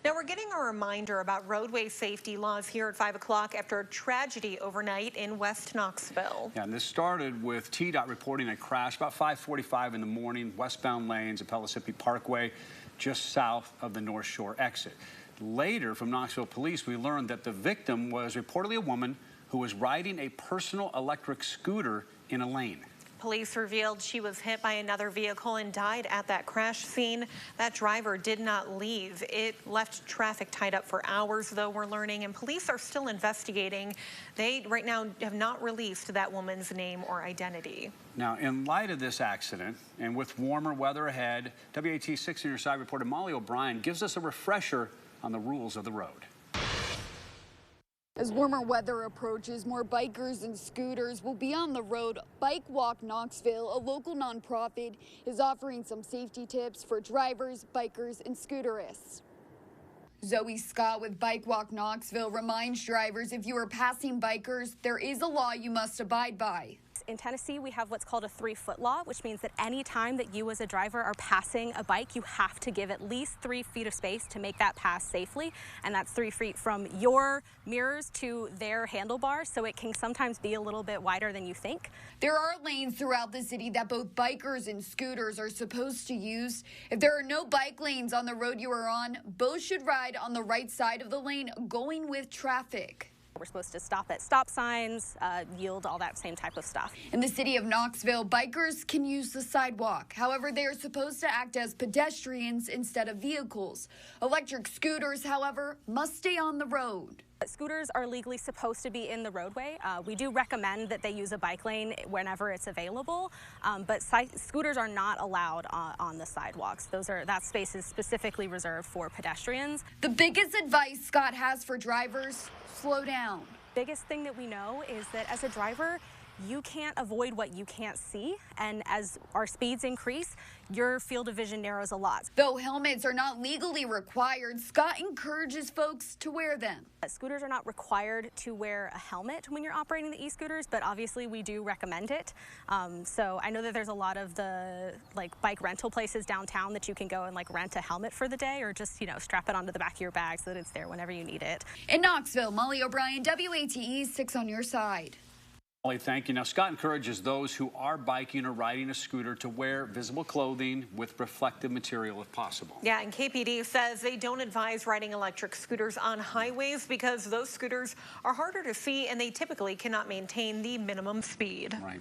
Now we're getting a reminder about roadway safety laws here at 5 o'clock after a tragedy overnight in West Knoxville. Yeah, and this started with TDOT reporting a crash about 5:45 in the morning, westbound lanes of Pellissippi Parkway, just south of the North Shore exit. Later, from Knoxville Police, we learned that the victim was reportedly a woman who was riding a personal electric scooter in a lane. Police revealed she was hit by another vehicle and died at that crash scene. That driver did not leave. It left traffic tied up for hours, though, we're learning, and police are still investigating. They, right now, have not released that woman's name or identity. Now, in light of this accident, and with warmer weather ahead, WAT 6 on your side reporter Molly O'Brien gives us a refresher on the rules of the road. As warmer weather approaches, more bikers and scooters will be on the road. Walk Knoxville, a local nonprofit, is offering some safety tips for drivers, bikers, and scooterists. Zoe Scott with Walk Knoxville reminds drivers if you are passing bikers, there is a law you must abide by. In Tennessee, we have what's called a 3-foot law, which means that any time that you as a driver are passing a bike, you have to give at least 3 feet of space to make that pass safely. And that's 3 feet from your mirrors to their handlebars, so it can sometimes be a little bit wider than you think. There are lanes throughout the city that both bikers and scooters are supposed to use. If there are no bike lanes on the road you are on, both should ride on the right side of the lane going with traffic. We're supposed to stop at stop signs, yield, all that same type of stuff. In the city of Knoxville, bikers can use the sidewalk. However, they are supposed to act as pedestrians instead of vehicles. Electric scooters, however, must stay on the road. Scooters are legally supposed to be in the roadway. We do recommend that they use a bike lane whenever it's available, but scooters are not allowed on the sidewalks. That space is specifically reserved for pedestrians. The biggest advice Scott has for drivers: slow down. Biggest thing that we know is that as a driver, you can't avoid what you can't see, and as our speeds increase, your field of vision narrows a lot. Though helmets are not legally required, Scott encourages folks to wear them. Scooters are not required to wear a helmet when you're operating the e-scooters, but obviously we do recommend it. So I know that there's a lot of the bike rental places downtown that you can go and rent a helmet for the day, or just strap it onto the back of your bag so that it's there whenever you need it. In Knoxville, Molly O'Brien, WATE 6 on your side. Thank you. Now, Scott encourages those who are biking or riding a scooter to wear visible clothing with reflective material if possible. Yeah, and KPD says they don't advise riding electric scooters on highways because those scooters are harder to see and they typically cannot maintain the minimum speed. Right.